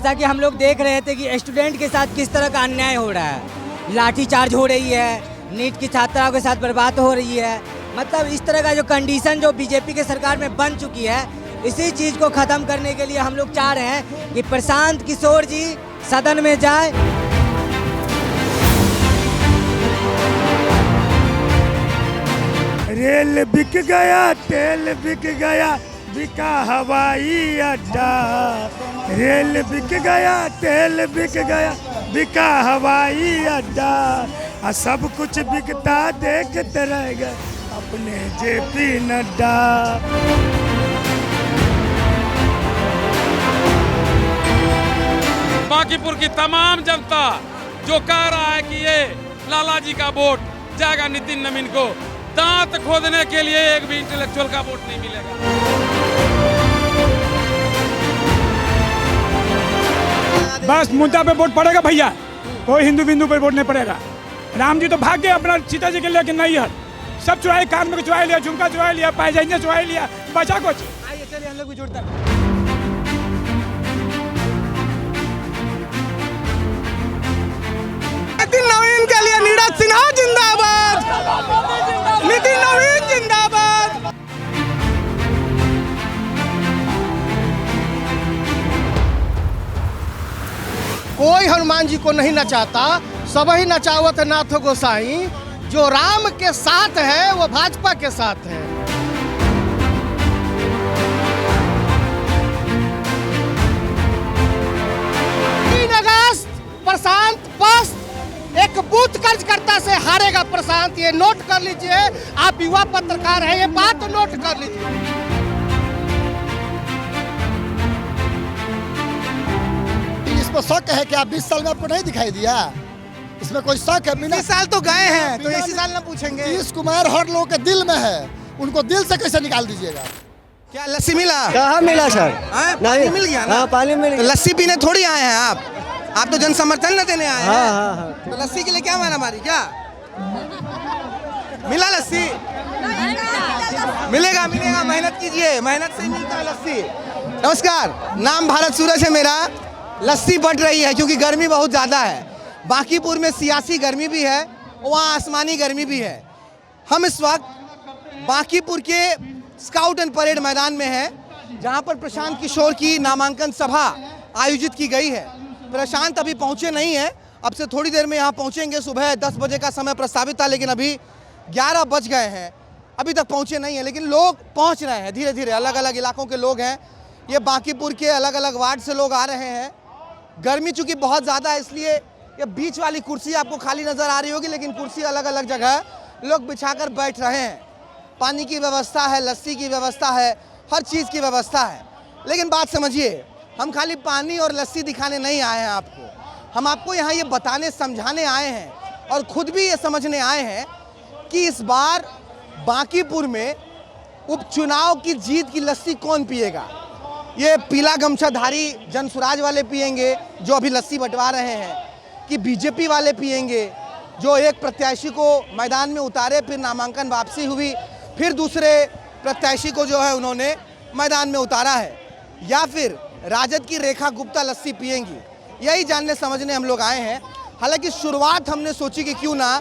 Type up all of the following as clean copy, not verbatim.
जैसा कि हम लोग देख रहे थे कि स्टूडेंट के साथ किस तरह का अन्याय हो रहा है, लाठीचार्ज हो रही है, नीट की छात्राओं के साथ बर्बाद हो रही है। मतलब इस तरह का जो कंडीशन जो बीजेपी के सरकार में बन चुकी है, इसी चीज़ को ख़त्म करने के लिए हम लोग चाह रहे हैं कि प्रशांत किशोर जी सदन में जाए। रेल बिक गया, तेल बिक गया, बिका हवाई अड्डा। रेल बिक गया, तेल बिक गया, बिका हवाई अड्डा। सब कुछ बिकता देखते रह गए अपने जेपी नड्डा। बांकीपुर की तमाम जनता जो कह रहा है कि ये लाला जी का वोट जाएगा नितिन नवीन को, दांत खोदने के लिए एक भी इंटेलेक्चुअल का वोट नहीं मिलेगा। बस मुद्दा पे वोट पड़ेगा भैया, कोई हिंदू बिंदु पे वोट नहीं पड़ेगा। राम जी तो भाग गए अपना सीता जी के लेके नहीं है, सब चुराए, कान में चुरा लिया, झुमका चुरा लिया, पैजाइया चुरा लिया, बचा कुछ। आइए चलिए हम लोग भी जुड़ते हैं। नितिन नवीन के लिए नीरज सिन्हा जिंदाबाद, नितिन नवीन जिंदाबाद। कोई हनुमान जी को नहीं नचाता, सब ही नचावत नाथ गोसाई। जो राम के साथ है वो भाजपा के साथ है। 3 अगस्त प्रशांत बस एक बूथ कार्यकर्ता से हारेगा प्रशांत, ये नोट कर लीजिए। आप युवा पत्रकार हैं, ये बात नोट कर लीजिए। इसमें शक है कि आप 20 साल में आपको नहीं दिखाई दिया? इसमें कोई शक है? 20 साल तो गए हैं, तो इसी साल ना पूछेंगे। नीतीश कुमार हर लोगों के दिल में है, उनको दिल से कैसे निकाल दीजिएगा? क्या लस्सी मिला? कहाँ मिला सर? पानी मिल गया ना? हाँ, पानी मिल तो गया। लस्सी पीने थोड़ी आए हैं आप तो जन समर्थन न देने आए हैं। हाँ। तो लस्सी के लिए क्या मारा मारी? क्या मिला लस्सी? मिलेगा, मेहनत कीजिए, मेहनत से ही मिलता है लस्सी। नमस्कार, नाम भारत सूरज है मेरा। लस्सी बट रही है क्योंकि गर्मी बहुत ज़्यादा है। बांकीपुर में सियासी गर्मी भी है, वहाँ आसमानी गर्मी भी है। हम इस वक्त बांकीपुर के स्काउट एंड परेड मैदान में हैं, जहाँ पर प्रशांत किशोर की नामांकन सभा आयोजित की गई है। प्रशांत अभी पहुँचे नहीं हैं, अब से थोड़ी देर में यहाँ पहुँचेंगे। सुबह 10 बजे का समय प्रस्तावित था, लेकिन अभी 11 बज गए हैं, अभी तक पहुँचे नहीं हैं। लेकिन लोग पहुँच रहे हैं धीरे धीरे, अलग अलग इलाकों के लोग हैं। ये बांकीपुर के अलग अलग वार्ड से लोग आ रहे हैं। गर्मी चूँकि बहुत ज़्यादा है, इसलिए ये बीच वाली कुर्सी आपको खाली नज़र आ रही होगी, लेकिन कुर्सी अलग अलग जगह लोग बिछाकर बैठ रहे हैं। पानी की व्यवस्था है, लस्सी की व्यवस्था है, हर चीज़ की व्यवस्था है। लेकिन बात समझिए, हम खाली पानी और लस्सी दिखाने नहीं आए हैं आपको, हम आपको यहाँ ये बताने समझाने आए हैं और ख़ुद भी ये समझने आए हैं कि इस बार बांकीपुर में उपचुनाव की जीत की लस्सी कौन पिएगा। ये पीला गमछाधारी जनसुराज वाले पिएंगे जो अभी लस्सी बंटवा रहे हैं, कि बीजेपी वाले पिएंगे जो एक प्रत्याशी को मैदान में उतारे, फिर नामांकन वापसी हुई, फिर दूसरे प्रत्याशी को जो है उन्होंने मैदान में उतारा है, या फिर राजद की रेखा गुप्ता लस्सी पिएंगी। यही जानने समझने हम लोग आए हैं। हालांकि शुरुआत हमने सोची कि क्यों ना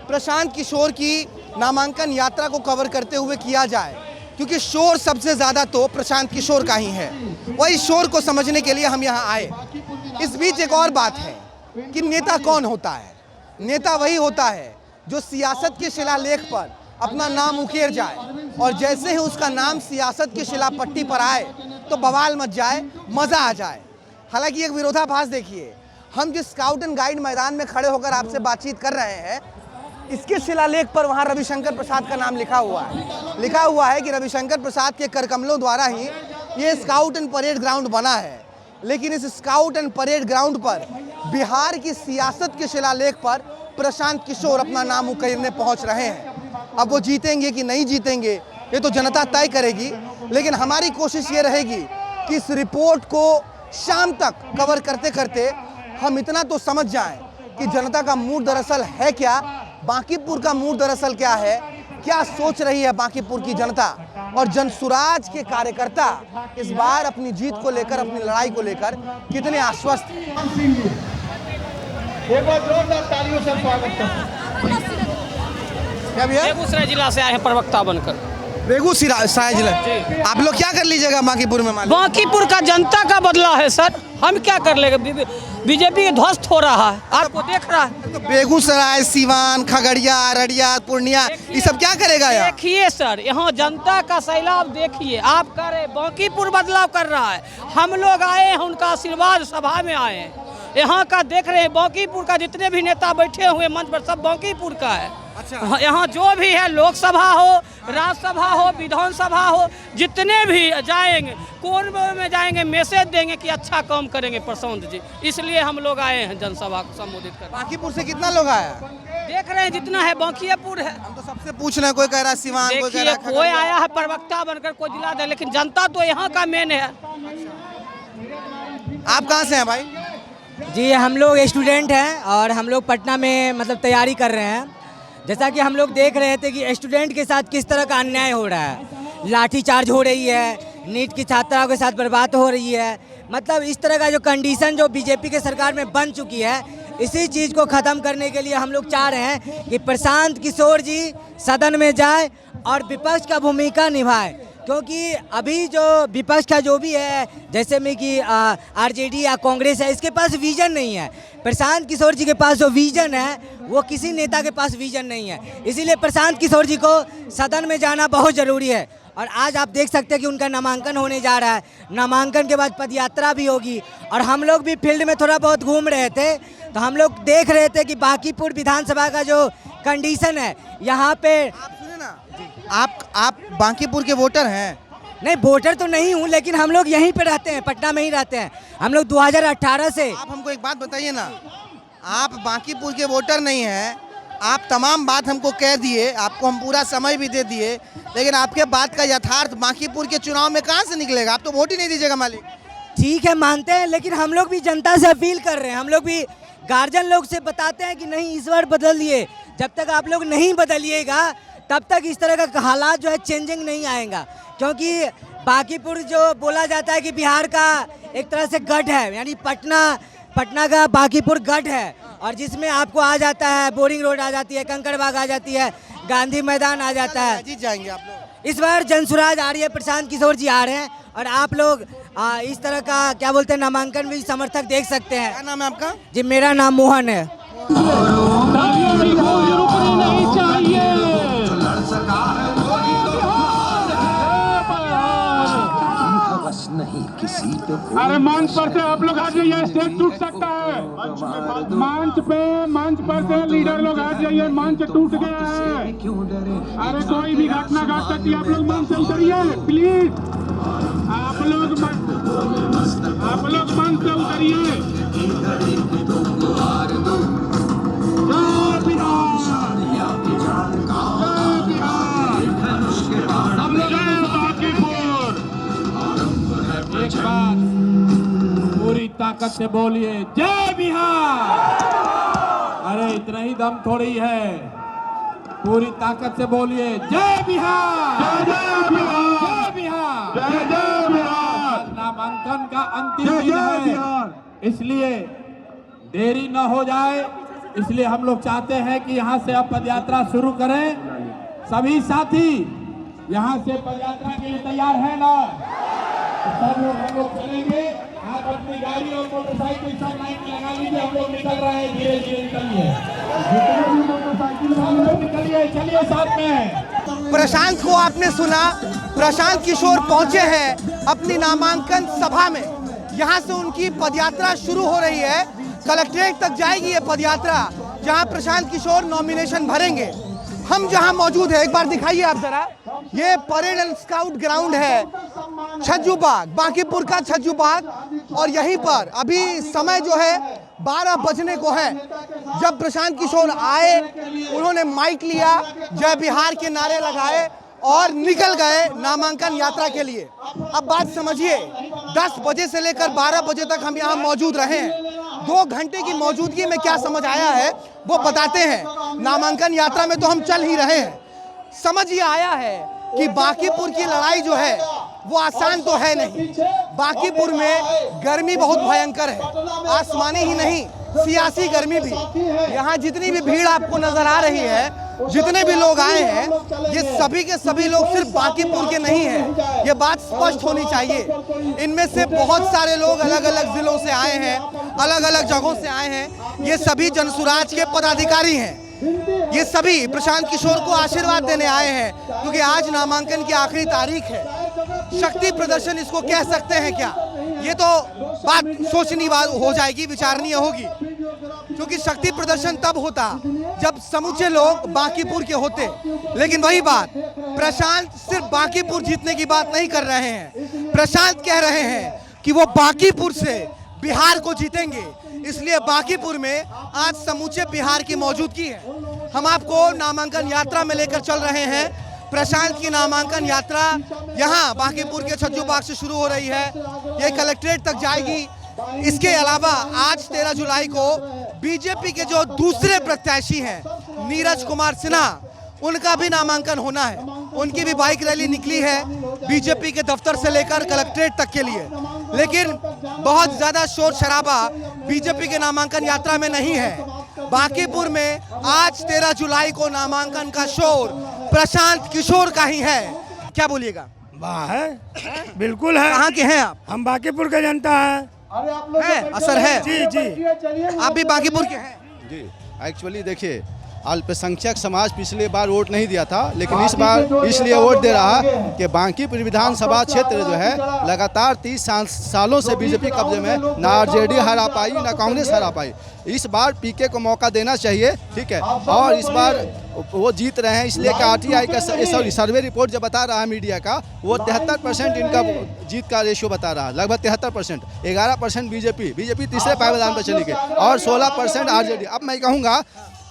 प्रशांत किशोर की नामांकन यात्रा को कवर करते हुए किया जाए, क्योंकि शोर सबसे ज़्यादा तो प्रशांत किशोर का ही है। वही शोर को समझने के लिए हम यहाँ आए। इस बीच एक और बात है कि नेता कौन होता है। नेता वही होता है जो सियासत के शिलालेख पर अपना नाम उकेर जाए, और जैसे ही उसका नाम सियासत की शिलापट्टी पर आए तो बवाल मच जाए, मज़ा आ जाए। हालांकि एक विरोधाभास देखिए, हम जिस स्काउट एंड गाइड मैदान में खड़े होकर आपसे बातचीत कर रहे हैं, इसके शिलालेख पर वहाँ रविशंकर प्रसाद का नाम लिखा हुआ है। लिखा हुआ है कि रविशंकर प्रसाद के करकमलों द्वारा ही ये स्काउट एंड परेड ग्राउंड बना है। लेकिन इस स्काउट एंड परेड ग्राउंड पर बिहार की सियासत के शिलालेख पर प्रशांत किशोर अपना नाम उकेरने पहुंच रहे हैं। अब वो जीतेंगे कि नहीं जीतेंगे ये तो जनता तय करेगी, लेकिन हमारी कोशिश ये रहेगी कि इस रिपोर्ट को शाम तक कवर करते करते हम इतना तो समझ जाएं कि जनता का मूड दरअसल है क्या, बांकीपुर का मूड दरअसल क्या है, क्या सोच रही है बांकीपुर की जनता। और जनसुराज के कार्यकर्ता इस बार अपनी जीत को लेकर, अपनी लड़ाई को लेकर कितने आश्वस्त हैं। एक बार जोरदार तालियों से स्वागत करते क्या भैया? बेगूसराय जिला से आए हैं प्रवक्ता बनकर। बेगूसराय जिला, आप लोग क्या कर लीजिएगा बांकीपुर में? बांकीपुर का जनता का बदला है सर, हम क्या कर लेंगे? बीजेपी ध्वस्त हो रहा है, आपको देख रहा है। तो बेगूसराय, सिवान, खगड़िया, अररिया, पूर्णिया, ये सब क्या करेगा यार? देखिए सर, यहाँ जनता का सैलाब देखिए, आप कह रहे बांकीपुर बदलाव कर रहा है, हम लोग आए हैं उनका आशीर्वाद सभा में आए हैं। यहाँ का देख रहे हैं बांकीपुर का जितने भी नेता बैठे हुए मंच पर सब बांकीपुर का है। अच्छा। यहाँ जो भी है, लोकसभा हो, राज्यसभा हो, विधानसभा हो, जितने भी जाएंगे कौन में जाएंगे मैसेज देंगे कि अच्छा काम करेंगे प्रशांत जी, इसलिए हम लोग आए हैं जनसभा को संबोधित कर। बांकीपुर से कितना लोग आया? देख रहे हैं जितना है बांकीपुर है। हम तो सबसे पूछ रहे हैं, कोई कह रहा है सिवान, कोई कह रहा है कोई आया है प्रवक्ता बनकर, कोई जिला दे, लेकिन जनता तो यहाँ का मेन है। आप कहाँ से हैं भाई? जी हम लोग स्टूडेंट हैं और हम लोग पटना में मतलब तैयारी कर रहे हैं। जैसा कि हम लोग देख रहे थे कि स्टूडेंट के साथ किस तरह का अन्याय हो रहा है, लाठीचार्ज हो रही है, नीट की छात्राओं के साथ बर्बाद हो रही है। मतलब इस तरह का जो कंडीशन जो बीजेपी के सरकार में बन चुकी है, इसी चीज़ को ख़त्म करने के लिए हम लोग चाह रहे हैं कि प्रशांत किशोर जी सदन में जाए और विपक्ष का भूमिका निभाए। क्योंकि अभी जो विपक्ष का जो भी है, जैसे में कि आरजेडी या कांग्रेस है, इसके पास विजन नहीं है। प्रशांत किशोर जी के पास जो विजन है वो किसी नेता के पास विजन नहीं है। इसीलिए प्रशांत किशोर जी को सदन में जाना बहुत ज़रूरी है। और आज आप देख सकते हैं कि उनका नामांकन होने जा रहा है। नामांकन के बाद पदयात्रा भी होगी और हम लोग भी फील्ड में थोड़ा बहुत घूम रहे थे तो हम लोग देख रहे थे कि बांकीपुर विधानसभा का जो कंडीशन है यहाँ पे। आप बांकीपुर के वोटर हैं? नहीं, वोटर तो नहीं हूँ, लेकिन हम लोग यहीं पे रहते हैं, पटना में ही रहते हैं हम लोग 2018 से। आप हमको एक बात बताइए ना, आप बांकीपुर के वोटर नहीं हैं, आप तमाम बात हमको कह दिए, आपको हम पूरा समय भी दे दिए, लेकिन आपके बात का यथार्थ बांकीपुर के चुनाव में कहाँ से निकलेगा? आप तो वोट ही नहीं दीजिएगा मालिक। ठीक है, मानते हैं, लेकिन हम लोग भी जनता से अपील कर रहे हैं, हम लोग भी गार्जियन लोग से बताते हैं कि नहीं इस बार बदलिए। जब तक आप लोग नहीं बदलिएगा तब तक इस तरह का हालात जो है चेंजिंग नहीं आएगा। क्योंकि बांकीपुर जो बोला जाता है कि बिहार का एक तरह से गढ़ है, यानी पटना का बांकीपुर गढ़ है, और जिसमें आपको आ जाता है बोरिंग रोड आ जाती है, कंकड़बाग आ जाती है, गांधी मैदान आ जाता है। जीत जाएंगे आप लोग। इस बार जनसुराज आ रही है, प्रशांत किशोर जी आ रहे हैं और आप लोग इस तरह का क्या बोलते हैं नामांकन भी समर्थक देख सकते हैं। क्या नाम है आपका? जी मेरा नाम मोहन है। अरे मंच पर से आप लोग आ जाइए, स्टेज टूट सकता है। मंच पर से लीडर लोग आ जाइए, मंच टूट गया है। अरे कोई भी घटना घट सकती है, आप लोग मंच से उतरिए प्लीज। आप लोग मंच से उतरिए। एक बार पूरी ताकत से बोलिए जय बिहार। अरे इतना ही दम थोड़ी है, पूरी ताकत से बोलिए जय बिहार, जय बिहार, जय बिहार, जय बिहार। नामांकन का अंतिम दिन है, इसलिए देरी न हो जाए, इसलिए हम लोग चाहते हैं कि यहाँ से अब पदयात्रा शुरू करें। सभी साथी यहाँ से पदयात्रा के लिए तैयार है ना? सब लोग हम लोग चलेंगे। आप अपनी गाड़ी और मोटरसाइकिल सब लाइन में लगा लीजिए, हम लोग निकल रहे हैं, धीरे धीरे निकलिए। जितने भी मोटरसाइकिल हम लोग निकलिए, चलिए साथ में। प्रशांत को आपने सुना, प्रशांत किशोर पहुंचे हैं अपनी नामांकन सभा में। यहाँ से उनकी पदयात्रा शुरू हो रही है, कलेक्ट्रेट तक जाएगी ये पदयात्रा, जहाँ प्रशांत किशोर नॉमिनेशन भरेंगे। हम जहाँ मौजूद है, एक बार दिखाइए आप जरा, ये परेड एंड स्काउट ग्राउंड है, छज्जू बाग, बांकीपुर का छज्जू बाग। और यहीं पर अभी समय जो है 12 बजने को है। जब प्रशांत किशोर आए, उन्होंने माइक लिया, जय बिहार के नारे लगाए और निकल गए नामांकन यात्रा के लिए। अब बात समझिए, 10 बजे से लेकर 12 बजे तक हम यहाँ मौजूद रहे हैं। 2 घंटे की मौजूदगी में क्या समझ आया है वो बताते हैं। नामांकन यात्रा में तो हम चल ही रहे हैं, समझ ये आया है कि बांकीपुर की लड़ाई जो है वो आसान तो है नहीं। बांकीपुर में गर्मी बहुत भयंकर है, आसमानी ही नहीं सियासी गर्मी भी। यहाँ जितनी भी भीड़ आपको नजर आ रही है, जितने भी लोग आए हैं, ये सभी के सभी लोग सिर्फ बांकीपुर के नहीं हैं, ये बात स्पष्ट होनी चाहिए। इनमें से बहुत सारे लोग अलग अलग जिलों से आए हैं, अलग अलग जगहों से आए हैं। ये सभी जनसुराज के पदाधिकारी हैं, ये सभी प्रशांत किशोर को आशीर्वाद देने आए हैं, क्योंकि आज नामांकन की आखिरी तारीख है। शक्ति प्रदर्शन इसको कह सकते हैं क्या, ये तो बात सोचनी बात हो जाएगी, विचारणीय होगी। क्योंकि शक्ति प्रदर्शन तब होता जब समूचे लोग बांकीपुर के होते। लेकिन वही बात, प्रशांत सिर्फ बांकीपुर जीतने की बात नहीं कर रहे हैं। प्रशांत कह रहे हैं कि वो बांकीपुर से बिहार को जीतेंगे। इसलिए बांकीपुर में आज समूचे बिहार की मौजूदगी है। हम आपको नामांकन यात्रा में लेकर चल रहे हैं। प्रशांत की नामांकन यात्रा यहाँ बांकीपुर के छज्जू बाग से शुरू हो रही है, ये कलेक्ट्रेट तक जाएगी। इसके अलावा आज 13 जुलाई को बीजेपी के जो दूसरे प्रत्याशी हैं नीरज कुमार सिन्हा, उनका भी नामांकन होना है। उनकी भी बाइक रैली निकली है बीजेपी के दफ्तर से लेकर कलेक्ट्रेट तक के लिए। लेकिन बहुत ज्यादा शोर शराबा बीजेपी के नामांकन यात्रा में नहीं है। बांकीपुर में आज 13 जुलाई को नामांकन का शोर प्रशांत किशोर का ही है। क्या बोलिएगा? वाह है, बिल्कुल है। कहाँ के हैं आप? हम बांकीपुर का जनता है, असर है। जी जी। आप भी बांकीपुर के हैं? जी, एक्चुअली देखिए, अल्पसंख्यक समाज पिछले बार वोट नहीं दिया था, लेकिन इस बार इसलिए वोट दे रहा कि बांकीपुर विधानसभा क्षेत्र जो है लगातार 30 सालों से बीजेपी कब्जे में, ना आरजेडी हरा पाई ना कांग्रेस हरा पाई। इस बार पीके को मौका देना चाहिए, ठीक है। और इस बार वो जीत रहे हैं, इसलिए कि आरटीआई का सर्वे रिपोर्ट जो बता रहा है मीडिया का, वो 73% इनका जीत का रेशियो बता रहा है, लगभग 73%। 11% बीजेपी तीसरे पायदान पर चली गई और 16% आरजेडी। अब मैं कहूँगा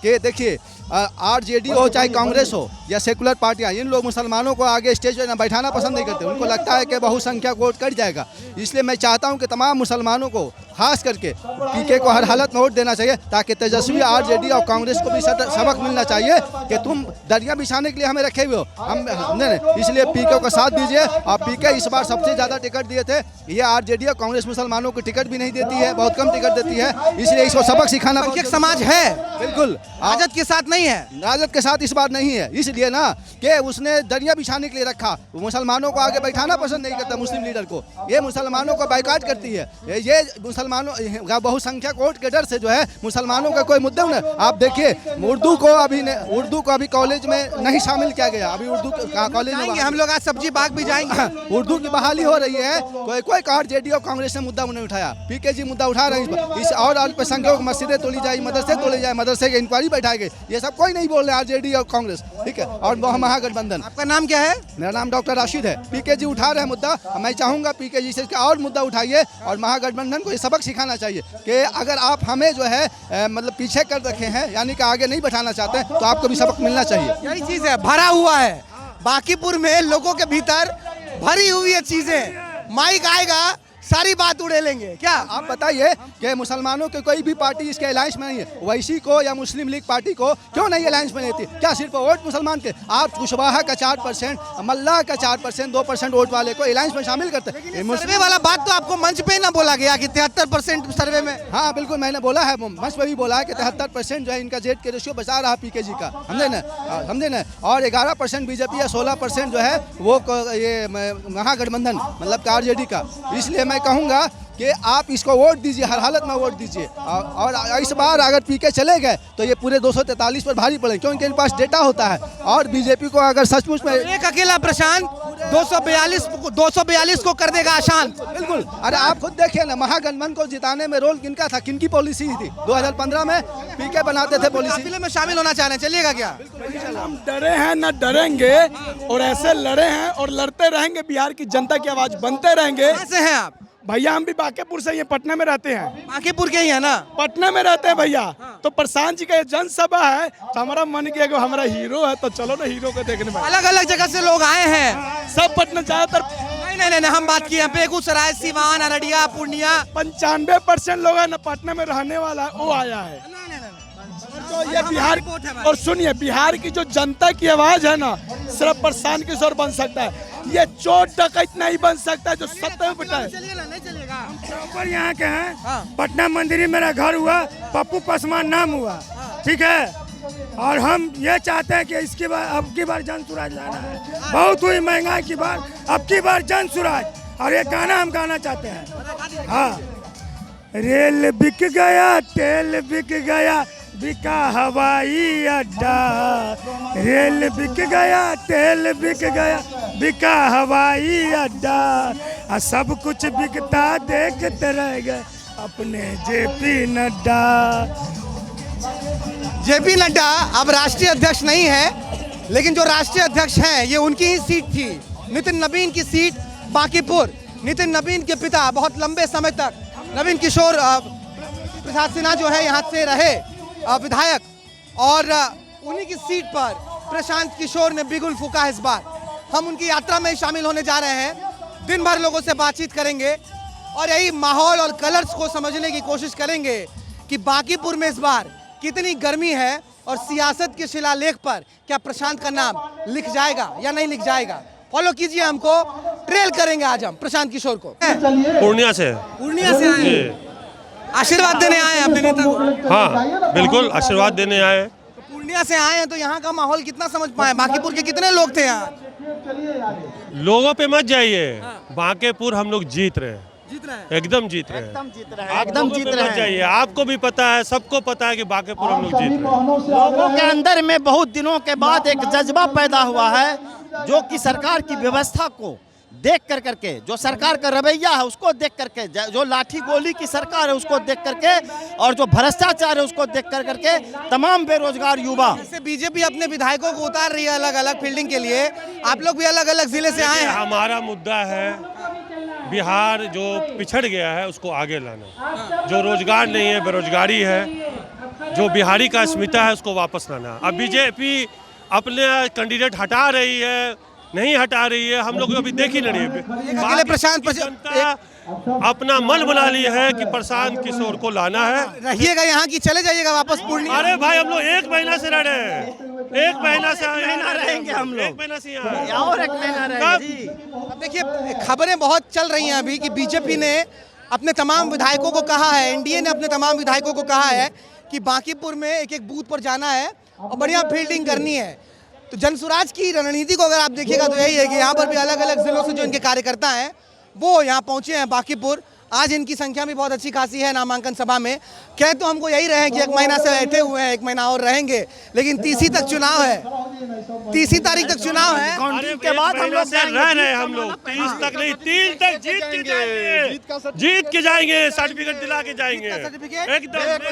कि देखिए, आरजेडी हो चाहे कांग्रेस हो या सेकुलर पार्टियां, इन लोग मुसलमानों को आगे स्टेज पर बैठाना पसंद नहीं करते। उनको लगता है कि बहुसंख्यक वोट कट जाएगा। इसलिए मैं चाहता हूं कि तमाम मुसलमानों को, खास करके पीके को हर हालत में वोट देना चाहिए, ताकि तेजस्वी, आरजेडी और कांग्रेस को भी सबक मिलना चाहिए कि तुम दरिया बिछाने के लिए हमें रखे हुए हो। हमने इसलिए पीके को साथ दीजिए। और पीके इस बार सबसे ज़्यादा टिकट दिए थे, ये आरजेडी और कांग्रेस मुसलमानों को टिकट भी नहीं देती है, बहुत कम टिकट देती है। इसलिए इसको सबक सिखाना। समाज है, बिल्कुल राजद के साथ नहीं है, राजद के साथ इस बार नहीं है। इसलिए ना कि उसने दरिया बिछाने के लिए रखा, मुसलमानों को आगे बैठाना पसंद नहीं करता। मुस्लिम लीडर को, ये मुसलमानों को बाइकाट करती है। ये मुसलमानों बहुसंख्यक वोट के डर से जो है मुसलमानों का कोई मुद्दा नहीं। आप देखिए, उर्दू को अभी कॉलेज में नहीं शामिल किया गया। अभी उर्दू कॉलेज में हम लोग आज सब्जी बाग भी जाएंगे। उर्दू की बहाली हो रही है। कोई आरजेडी और कांग्रेस ने मुद्दा नहीं उठाया, पीके जी मुद्दा उठा रहे हैं इस। और अल्पसंख्यक मस्जिदें तोड़ी जाए, मदरसे तोड़े जाए, मदरसे की इंक्वायरी बैठाई गई, ये सब कोई नहीं बोल रहे आरजेडी और कांग्रेस, ठीक है। और महागठबंधन। आपका नाम क्या है? मेरा नाम डॉक्टर राशिद है। पीके जी उठा रहे हैं मुद्दा, मैं चाहूँगा पीके जी से और मुद्दा उठाइए और महागठबंधन को ये सबक सिखाना चाहिए कि अगर आप हमें जो है मतलब पीछे कर रखे हैं, यानी कि आगे नहीं बैठाना चाहते हैं, तो आपको भी सबक मिलना चाहिए। यही चीज़ है, भरा हुआ है बांकीपुर में, लोगों के भीतर भरी हुई है चीज़ें। माइक आएगा, सारी बात उड़े लेंगे। क्या आप बताइए कि मुसलमानों के कोई भी पार्टी इसके अलायंस में नहीं है, वैसी को या मुस्लिम लीग पार्टी को क्यों नहीं अलायंस में लेती? क्या सिर्फ वोट मुसलमान के? आप कुशवाहा का 4%, मल्लाह का 4%, 2% वोट वाले को अलायंस में शामिल करते हैं। सर्वे वाला बात तो आपको मंच पे ही ना बोला गया कि 73% सर्वे में? हाँ बिल्कुल, मैंने बोला है, मंच पर भी बोला है कि 73% जो है इनका जेड के रेशियो बचा रहा पीके जी का, समझे ना। और 11% बीजेपी या 16% जो है वो ये महागठबंधन मतलब आरजेडी का। इसलिए मैं कहूँगा कि आप इसको वोट दीजिए, हर हालत में वोट दीजिए। और इस बार अगर पीके चले गए तो ये पूरे 243 पर भारी पड़े, क्योंकि इनके पास डेटा होता है। और बीजेपी को अगर सचमुच में एक अकेला प्रशांत 242 को कर देगा अशांत। बिल्कुल। अरे आप खुद देखिए ना, महागठबंधन को जिताने में रोल किनका था, किनकी पॉलिसी थी? 2015 में पीके बनाते थे पॉलिसी में शामिल होना चाह रहे हैं, चलिएगा क्या? हम डरे हैं ना डरेंगे, और ऐसे लड़े हैं और लड़ते रहेंगे। बिहार की जनता की आवाज बनते रहेंगे। कैसे हैं आप? भैया हम भी बांकीपुर से, ये पटना में रहते हैं। बांकीपुर के ही है ना? पटना में रहते हैं भैया। तो प्रशांत जी का ये जनसभा है, तो हमारा मन किया कि हमारा हीरो है, तो चलो ना हीरो को देखने में। अलग अलग जगह से लोग आए हैं, सब पटना ज्यादातर। नहीं, हम बात किए बेगूसराय, सिवान, अररिया, पूर्णिया। 95% लोग है ना पटना में रहने वाला, वो आया है। तो ये बिहार और सुनिए, बिहार की जो जनता की आवाज है ना, सिर्फ प्रशांत किशोर बन सकता है। ये चोर डकैत नहीं बन सकता जो सत्ता में बैठा है। चलेगा यहाँ के हैं, पटना मंदिर मेरा घर हुआ, पप्पू पासवान नाम हुआ, ठीक है। और हम ये चाहते हैं कि इसकी बार अब की बार जन स्वराज लाना है। बहुत हुई महंगाई की बार, अब की बार जन स्वराज। और ये गाना हम गाना चाहते हैं। हाँ, रेल बिक गया, तेल बिक गया, बिका हवाई अड्डा। रेल बिक गया, तेल बिक गया, बिका हवाई अड्डा। सब कुछ बिकता देखते रह गए अपने जेपी नड्डा। जेपी नड्डा अब राष्ट्रीय अध्यक्ष नहीं है, लेकिन जो राष्ट्रीय अध्यक्ष हैं ये उनकी ही सीट थी, नितिन नवीन की सीट बांकीपुर। नितिन नवीन के पिता बहुत लंबे समय तक नवीन किशोर प्रसाद सिन्हा जो है यहाँ से रहे विधायक, और उन्हीं की सीट पर प्रशांत किशोर ने बिगुल फूका इस बार। हम उनकी यात्रा में शामिल होने जा रहे हैं, दिन भर लोगों से बातचीत करेंगे और यही माहौल और कलर्स को समझने की कोशिश करेंगे कि बांकीपुर में इस बार कितनी गर्मी है और सियासत के शिलालेख पर क्या प्रशांत का नाम लिख जाएगा या नहीं लिख जाएगा। फॉलो कीजिए हमको, ट्रेल करेंगे आज हम प्रशांत किशोर को। पूर्णिया से आए हैं, आशीर्वाद देने आए हैं अपने नेता को। हाँ बिल्कुल, आशीर्वाद देने आए। तो पूर्णिया से आए हैं तो यहाँ का माहौल कितना समझ पाए? बांकीपुर के कितने लोग थे यहाँ? लोगों पे मत जाइए, बांकीपुर हम लोग जीत रहे हैं, एकदम जीत रहे हैं, एकदम जीत रहे हैं। जाइए, आपको भी पता है, सबको पता है कि बांकीपुर हम लोग जीत रहे हैं। लोगों के अंदर में बहुत दिनों के बाद एक जज्बा पैदा हुआ है, जो कि सरकार की व्यवस्था को देख कर करके, जो सरकार का रवैया है उसको देख करके, जो लाठी गोली की सरकार है उसको देख करके, और जो भ्रष्टाचार है उसको देख कर करके तमाम बेरोजगार युवा। जैसे बीजेपी अपने विधायकों को उतार रही है अलग अलग फील्डिंग के लिए, आप लोग भी अलग अलग जिले से आए हैं। हमारा मुद्दा है बिहार जो पिछड़ गया है उसको आगे लाना, जो रोजगार नहीं है, बेरोजगारी है, जो बिहारी का अस्मिता है उसको वापस लाना। अब बीजेपी अपने कैंडिडेट हटा रही है, नहीं हटा रही है, हम लोग अभी देख ही नहीं रहे। प्रशांत अपना मन बना लिया है कि प्रशांत किशोर को लाना है। रहिएगा यहाँ की चले जाइएगा वापस पूर्णिया? अरे भाई हम लोग 1 महीना से रह रहे हैं, 1 महीना से रहेंगे हम लोग, 1 महीना से यहाँ और 1 महीना रहेंगे। अब देखिए खबरें बहुत चल रही हैं अभी कि बीजेपी ने अपने तमाम विधायकों को कहा है, एनडीए ने अपने तमाम विधायकों को कहा है कि बांकीपुर में एक एक बूथ पर जाना है और बढ़िया फील्डिंग करनी है। तो जनसुराज की रणनीति को अगर आप देखिएगा तो यही है कि यहाँ पर भी अलग अलग जिलों से जो इनके कार्यकर्ता हैं वो यहाँ पहुँचे हैं बांकीपुर। आज इनकी संख्या भी बहुत अच्छी खासी है नामांकन सभा में। कह तो हमको यही रहे कि 1 महीना से बैठे हुए हैं, 1 महीना और रहेंगे, लेकिन 30 तक चुनाव है, 30 तारीख तक चुनाव है। के बाद हम लोग रह रहे हैं, हम लोग 30 तक नहीं, 3 तक जीत के जाएंगे, सर्टिफिकेट दिला के जाएंगे, एकदम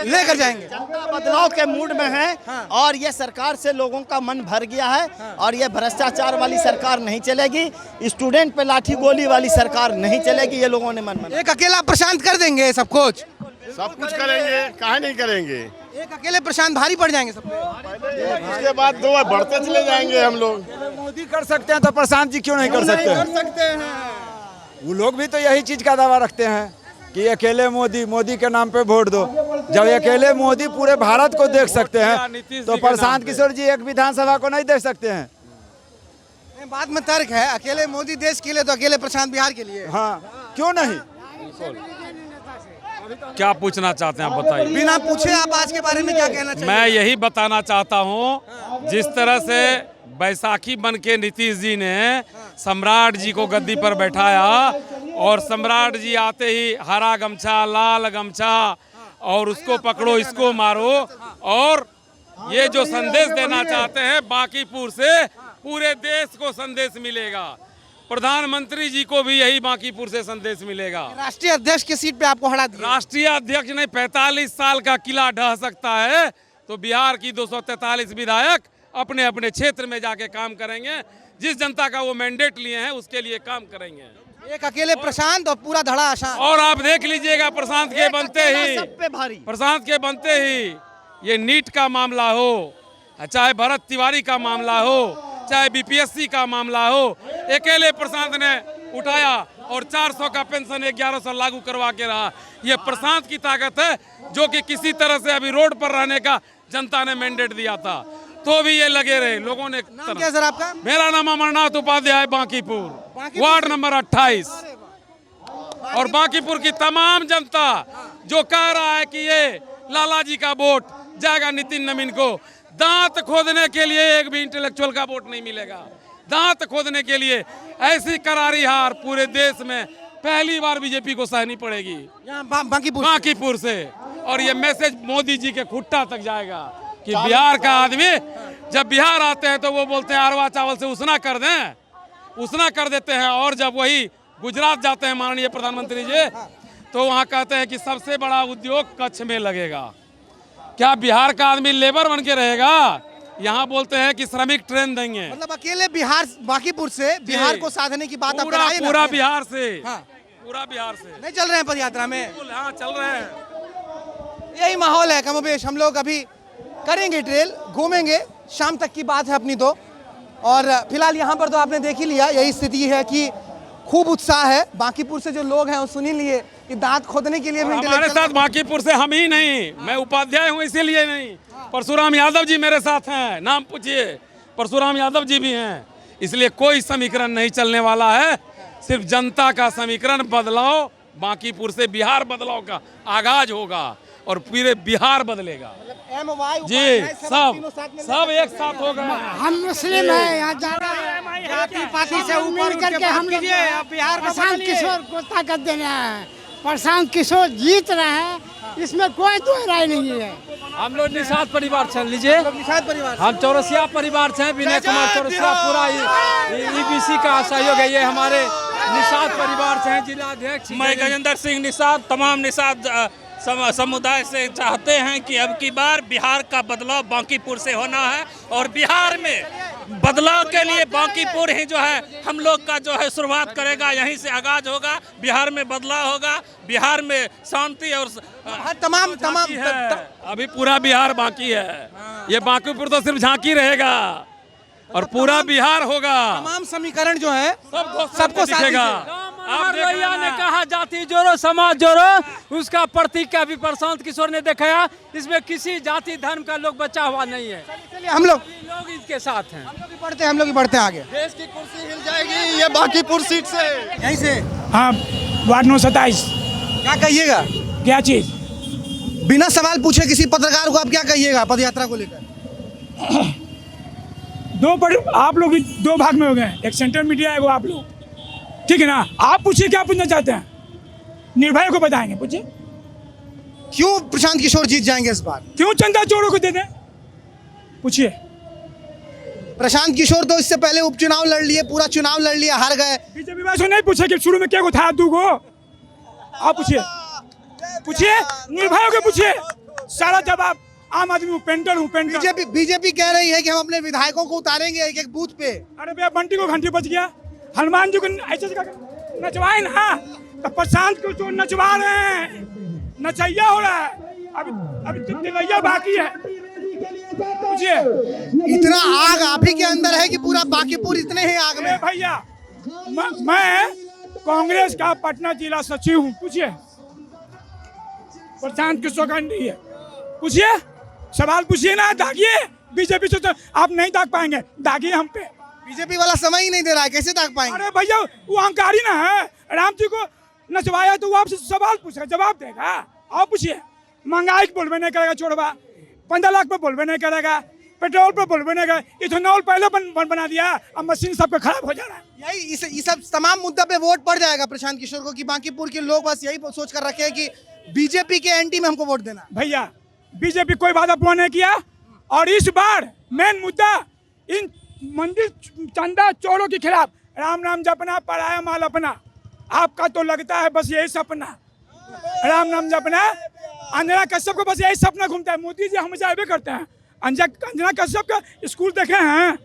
लेकर जाएंगे। जनता बदलाव के मूड में है और ये सरकार से लोगों का मन भर गया है और ये भ्रष्टाचार वाली सरकार नहीं चलेगी, स्टूडेंट पे लाठी गोली वाली सरकार नहीं चलेगी, ये लोगों ने मन बना। एक अकेला प्रशांत कर देंगे सब कुछ करेंगे, काहे नहीं करेंगे। एक अकेले प्रशांत भारी पड़ जाएंगे सब उसके बाद 2 बार बढ़ते चले जाएंगे हम लोग। मोदी कर सकते हैं तो प्रशांत जी क्यों नहीं कर सकते? कर सकते हैं। वो लोग भी तो यही चीज का दावा रखते हैं कि अकेले मोदी के नाम पे वोट दो। जब अकेले मोदी पूरे भारत को देख सकते हैं तो प्रशांत किशोर जी एक विधानसभा को नहीं देख सकते हैं। बाद में तर्क है, अकेले मोदी देश के लिए तो अकेले प्रशांत बिहार के लिए। हाँ क्यों नहीं? क्या पूछना चाहते हैं आप बताइए। बिना पूछे आप आज के बारे में क्या कहना चाहिए? मैं यही बताना चाहता हूँ, जिस तरह से बैसाखी बन के नीतीश जी ने सम्राट जी को गद्दी पर बैठाया और सम्राट जी आते ही हरा गमछा, लाल गमछा और उसको पकड़ो इसको मारो, और ये जो संदेश देना चाहते हैं बांकीपुर से पूरे देश को संदेश मिलेगा। प्रधानमंत्री जी को भी यही बांकीपुर से संदेश मिलेगा। राष्ट्रीय अध्यक्ष की सीट पे आपको हरा दिया। राष्ट्रीय अध्यक्ष नहीं, 45 साल का किला ढह सकता है तो बिहार की 243 विधायक अपने अपने क्षेत्र में जाके काम करेंगे, जिस जनता का वो मैंडेट लिए हैं उसके लिए काम करेंगे। एक अकेले प्रशांत और पूरा धड़ा आशान। और आप देख लीजिएगा प्रशांत के बनते ही ये नीट का मामला हो, चाहे भरत तिवारी का मामला हो, चाहे बीपीएससी का मामला हो, अकेले प्रशांत ने उठाया और 400 का पेंशन 1100 लागू करवा के रहा। ये प्रशांत की ताकत है, जो कि किसी तरह से अभी रोड पर रहने का जनता ने मैंडेट दिया था, तो भी ये लगे रहे। लोगों ने नाम क्या है सर आपका? मेरा नाम अमरनाथ उपाध्याय, बांकीपुर, वार्ड नंबर 28। और बांकीपुर की तमाम जनता जो कह रहा है कि ये लाला जी का वोट जाएगा नितिन नवीन को, दांत खोदने के लिए एक भी इंटेलेक्चुअल का वोट नहीं मिलेगा। दांत खोदने के लिए ऐसी करारी हार पूरे देश में पहली बार बीजेपी को सहनी पड़ेगी बांकीपुर से। और ये मैसेज मोदी जी के खुट्टा तक जाएगा कि बिहार का आदमी जब बिहार आते हैं तो वो बोलते हैं अरवा चावल से उसना कर दें, उसना कर देते हैं। और जब वही गुजरात जाते हैं माननीय प्रधानमंत्री जी, तो वहाँ कहते हैं कि सबसे बड़ा उद्योग कच्छ में लगेगा। क्या बिहार का आदमी लेबर बन के रहेगा? यहाँ बोलते हैं कि श्रमिक ट्रेन देंगे। मतलब अकेले बिहार बांकीपुर से बिहार को साधने की बात पूरा बिहार से, पूरा बिहार से नहीं चल रहे हैं पद यात्रा में? हाँ चल रहे हैं। यही माहौल है कमोबेश। हम लोग अभी करेंगे ट्रेल, घूमेंगे, शाम तक की बात है अपनी तो। और फिलहाल यहाँ पर तो आपने देख ही लिया, यही स्थिति है कि खूब उत्साह है। बांकीपुर से जो लोग हैं वो सुन ही लिए कि दांत खोदने के लिए भी हमारे साथ बांकीपुर से हम ही नहीं, मैं उपाध्याय हूँ इसीलिए नहीं, परशुराम यादव जी मेरे साथ हैं, नाम पूछिए, परशुराम यादव जी भी हैं। इसलिए कोई समीकरण नहीं चलने वाला है, सिर्फ जनता का समीकरण बदलाव, बांकीपुर से बिहार बदलाव का आगाज होगा और पूरे बिहार बदलेगा जी। सब एक साथ हो गए। हम मुस्लिम हैं, यहाँ जाति पाति से ऊपर करके हम बिहार प्रशांत किशोर को ताकत देना है। प्रशांत किशोर जीत रहे हैं, इसमें कोई दो राय नहीं है। हम लोग निषाद परिवार चल लीजिए, हम चौरसिया परिवार से हैं, विनय कुमार चौरसिया, पूरा ईबीसी का सहयोग है। ये हमारे निषाद परिवार से हैं, जिलाध्यक्ष मैं गजेंद्र सिंह निषाद, तमाम निषाद समुदाय से चाहते हैं कि अब की बार बिहार का बदलाव बांकीपुर से होना है। और बिहार में बदलाव के लिए बांकीपुर ही जो है हम लोग का जो है शुरुआत करेगा, यहीं से आगाज होगा। बिहार में बदलाव होगा, बिहार में शांति और तमाम अभी पूरा बिहार बाकी है, ये बांकीपुर तो सिर्फ झांकी रहेगा और पूरा बिहार होगा। तमाम समीकरण जो है सबको दिखेगा। आप भैया ने कहा जाति जोड़ो समाज जोड़ो, उसका प्रतीक का भी प्रशांत किशोर ने दिखाया। इसमें किसी जाति धर्म का लोग बचा हुआ नहीं है। हम लोग इसके साथ हैं, हम लोग बढ़ते हैं आगे। देश की कुर्सी हिल जाएगी ये बांकीपुर सीट से। यहीं से हाँ, वार्ड नंबर 27। क्या कहिएगा? क्या चीज? बिना सवाल पूछे किसी पत्रकार को आप क्या कहिएगा पद यात्रा को लेकर? आप लोग भी दो भाग में हो गए, एक सेंट्रल मीडिया है, वो आप लोग, ठीक है ना? आप पूछिए क्या पूछना चाहते हैं, निर्भय को बताएंगे। पूछिए क्यों प्रशांत किशोर जीत जाएंगे इस बार? क्यों चंदा चोरों को दे दें? पूछिए। प्रशांत किशोर तो इससे पहले उपचुनाव लड़ लिए, पूरा चुनाव लड़ लिया, हार गए। बीजेपी वाले नहीं पूछे कि शुरू में क्या को था दूगो? आप पूछिए, पूछिए निर्भय को पूछिए, सारा जवाब आम आदमी पेंटर हूँ। बीजेपी कह रही है कि हम अपने विधायकों को उतारेंगे एक एक बूथ पे। अरे भैया, बंटी को घंटी बच गया, हनुमान जी को ऐसे नचवाए ना, तो प्रशांत को जो नचवा रहे हैं, नचैया हो रहा है। अभी दिवैया बाकी है। पूछिए, इतना आग आप ही के अंदर है कि पूरा बांकीपुर इतने ही आग में? भैया, मैं कांग्रेस का पटना जिला सचिव हूँ। पूछिए, प्रशांत किशोर का नहीं है। पूछिए, सवाल पूछिए ना, दागिए। बीजेपी से तो आप नहीं दाग पाएंगे, दागिए हम पे। बीजेपी वाला समय ही नहीं दे रहा है, कैसे दाग पाएंगे? अरे भैया, वो अहंकारी ना है। राम जी को नचवाया तो वो आपसे सवाल पूछेगा, जवाब देगा। आप पूछिए, महंगाई बोलबे नहीं करेगा, छोड़वा 15 लाख पे बोलबे नहीं करेगा, पेट्रोल पे बोलबे नहीं करेगा। इथेनॉल पहले बना दिया, अब मशीन सबका खराब हो जा रहा है। यही इस सब तमाम मुद्दा पे वोट पड़ जाएगा प्रशांत किशोर को कि बांकीपुर के लोग बस यही सोच कर रखे हैं कि बीजेपी के एंटी में हमको वोट देना। भैया, बीजेपी कोई वादा पूरा नहीं किया, और इस बार मेन मुद्दा इन मंदिर चंदा चोरों के खिलाफ। राम नाम जपना, पराया माल अपना। आपका तो लगता है बस यही सपना, राम नाम जपना। अंजना कश्यप को बस यही सपना घूमता है। मोदी जी हमेशा ऐसे करते हैं। अंजना कश्यप का स्कूल देखे हैं,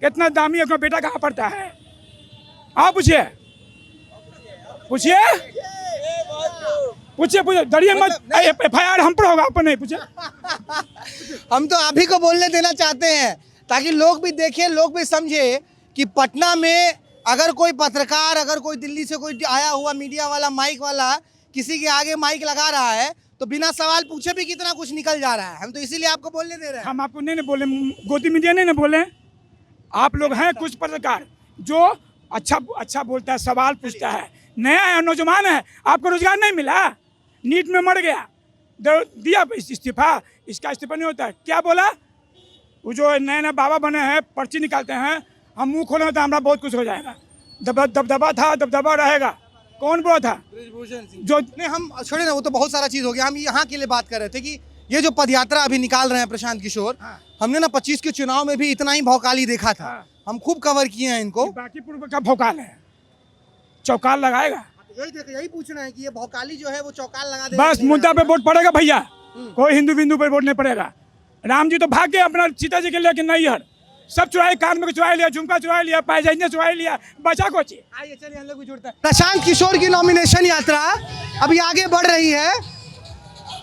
कितना दामी, अपना बेटा कहाँ पढ़ता है? आप पूछिए, पूछिए, पूछिए, पूछिए, डरिए मत। FIR हम पर होगा, आप पर नहीं। पूछे, हम तो आप ही को बोलने देना चाहते हैं ताकि लोग भी देखें, लोग भी समझे कि पटना में अगर कोई पत्रकार, अगर कोई दिल्ली से कोई आया हुआ मीडिया वाला, माइक वाला किसी के आगे माइक लगा रहा है, तो बिना सवाल पूछे भी कितना कुछ निकल जा रहा है। हम तो इसीलिए आपको बोलने दे रहे हैं। हम आपको नहीं बोले, गोदी मीडिया नहीं बोले। आप लोग हैं कुछ पत्रकार जो अच्छा बोलता है, सवाल पूछता है, नया है, नौजवान है, आपको रोजगार नहीं मिला, नीट में मर गया, दिया इस्तीफा, इसका इस्तीफा नहीं होता है। क्या बोला? वो जो नए नए बाबा बने हैं, पर्ची निकालते हैं, हम मुंह खोले तो हमारा बहुत कुछ हो जाएगा। दबदबा था, दबदबा रहेगा। कौन बोला था? जो नहीं, हम छोड़े ना, वो तो बहुत सारा चीज हो गया। हम यहाँ के लिए बात कर रहे थे कि ये जो पदयात्रा अभी निकाल रहे हैं प्रशांत किशोर, हमने ना 25 के चुनाव में भी इतना ही भौकाली देखा था। हम खूब कवर किए हैं इनको। बांकीपुर का भौकाल है, चौकाल लगाएगा। यही पूछना है कि ये भौकाली जो है वो चौकाल लगा दे। बस मुद्दा पे वोट पड़ेगा भैया, कोई हिंदू बिंदु पर वोट नहीं पड़ेगा। राम जी तो भाग गए अपना सीता जी के लेके नैहर, सब चुराए, कान में चुरा लिया, झुमका चुरा लिया, पायजाइने चुरा लिया, बचा को चाहिए। चलिए हम लोग भी जुड़ते हैं। प्रशांत किशोर की नॉमिनेशन यात्रा अभी आगे बढ़ रही है,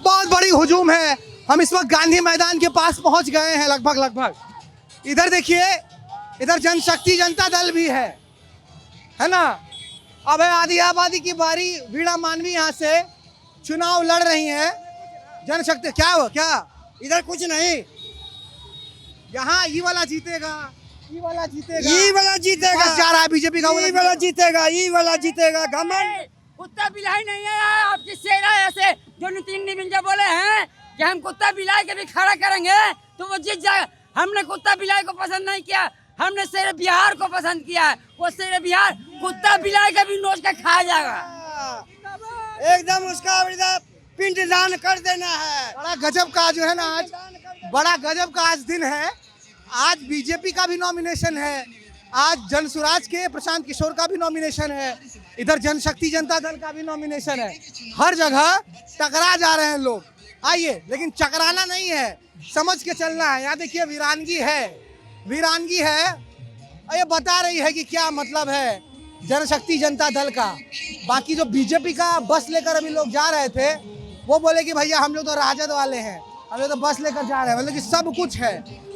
बहुत बड़ी हुजूम है। हम इस वक्त गांधी मैदान के पास पहुंच गए हैं लगभग। इधर देखिए, इधर जनशक्ति जनता दल भी है ना। अब है आधी आबादी की बारी। वीणा मानवी यहाँ से चुनाव लड़ रही हैं। जनशक्ति क्या इधर कुछ नहीं, यहाँ ई वाला जीतेगा, ई वाला जीतेगा जा रहा है बीजेपी का, ई वाला जीतेगा। घमंड कुत्ता बिलाई नहीं है आपकी सेना। ऐसे जो नितिन निबिंजा बोले हैं कि हम कुत्ता बिलाई के भी खड़ा करेंगे तो वो जीत जाएगा। हमने कुत्ता बिलाई को पसंद नहीं किया, हमने शेर बिहार को पसंद किया है। वो शेर बिहार कुत्ता बिलाई का भी नोच के खाया जाएगा, एकदम उसका पिंडदान कर देना है। बड़ा गजब का जो है ना, आज बड़ा गजब का आज दिन है। आज बीजेपी का भी नॉमिनेशन है, आज जनसुराज के प्रशांत किशोर का भी नॉमिनेशन है, इधर जनशक्ति जनता दल का भी नॉमिनेशन है। हर जगह टकरा जा रहे हैं लोग। आइए, लेकिन चकराना नहीं है, समझ के चलना है। यहाँ देखिए वीरानगी है, ये बता रही है कि क्या मतलब है जनशक्ति जनता दल का। बाकी जो बीजेपी का बस लेकर अभी लोग जा रहे थे, वो बोले कि भैया हम लोग तो राजद वाले हैं, हम लोग तो बस लेकर जा रहे हैं। मतलब कि सब कुछ है।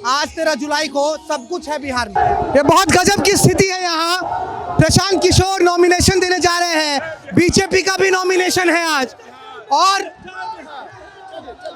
आज 13 जुलाई को सब कुछ है बिहार में। ये बहुत गजब की स्थिति है यहाँ। प्रशांत किशोर नॉमिनेशन देने जा रहे हैं, बीजेपी का भी नॉमिनेशन है आज। और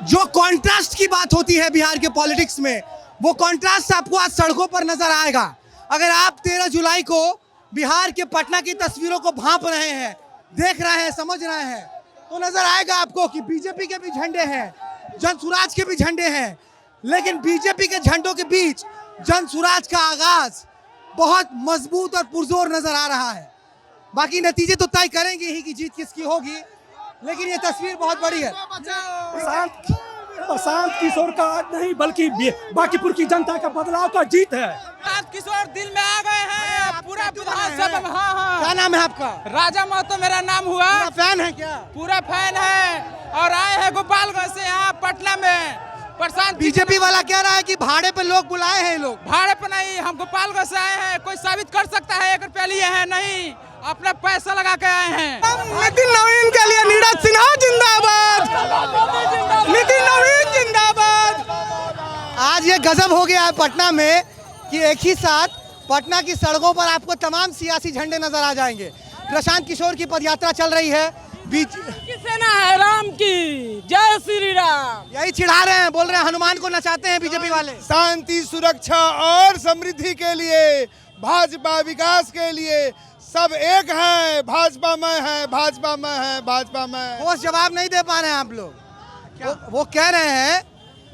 जो कॉन्ट्रास्ट की बात होती है बिहार के पॉलिटिक्स में, वो कॉन्ट्रास्ट आपको आज सड़कों पर नजर आएगा। अगर आप 13 जुलाई को बिहार के पटना की तस्वीरों को भांप रहे हैं, देख रहे हैं, समझ रहे हैं, तो नजर आएगा आपको कि बीजेपी के भी झंडे हैं, जनसुराज के भी झंडे हैं, लेकिन बीजेपी के झंडों के बीच जनसुराज का आगाज बहुत मजबूत और पुरजोर नजर आ रहा है। बाकी नतीजे तो तय करेंगे ही कि जीत किसकी होगी, लेकिन ये तस्वीर बहुत बड़ी है। प्रशांत किशोर का नहीं बल्कि बांकीपुर की जनता का बदलाव का जीत है। प्रशांत किशोर दिल में आ गए हैं पूरा विधानसभा। हाँ। क्या नाम है आपका? राजा महतो मेरा नाम हुआ। फैन है क्या? पूरा फैन है और आए हैं गोपालगंज से यहाँ पटना में। प्रशांत बीजेपी वाला कह रहा है कि भाड़े पे लोग बुलाए हैं। लोग भाड़े पे नहीं, हम गोपालगंज से आए हैं। कोई साबित कर सकता है 1 रुपया लिए हैं? नहीं, अपना पैसा लगा के आए हैं। नितिन नवीन के लिए नीरज सिन्हा जिंदाबाद, नितिन नवीन जिंदाबाद। आज ये गजब हो गया है पटना में कि एक ही साथ पटना की सड़कों पर आपको तमाम सियासी झंडे नजर आ जाएंगे। प्रशांत किशोर की पदयात्रा चल रही है, बीच सेना है राम की, जय श्री राम, यही चिढ़ा रहे हैं, बोल रहे हैं हनुमान को नचाते हैं बीजेपी वाले। शांति, सुरक्षा और समृद्धि के लिए, भाजपा विकास के लिए सब एक है। भाजपा में है, भाजपा में है, भाजपा में। ठोस जवाब नहीं दे पा रहे हैं आप लोग। वो कह रहे हैं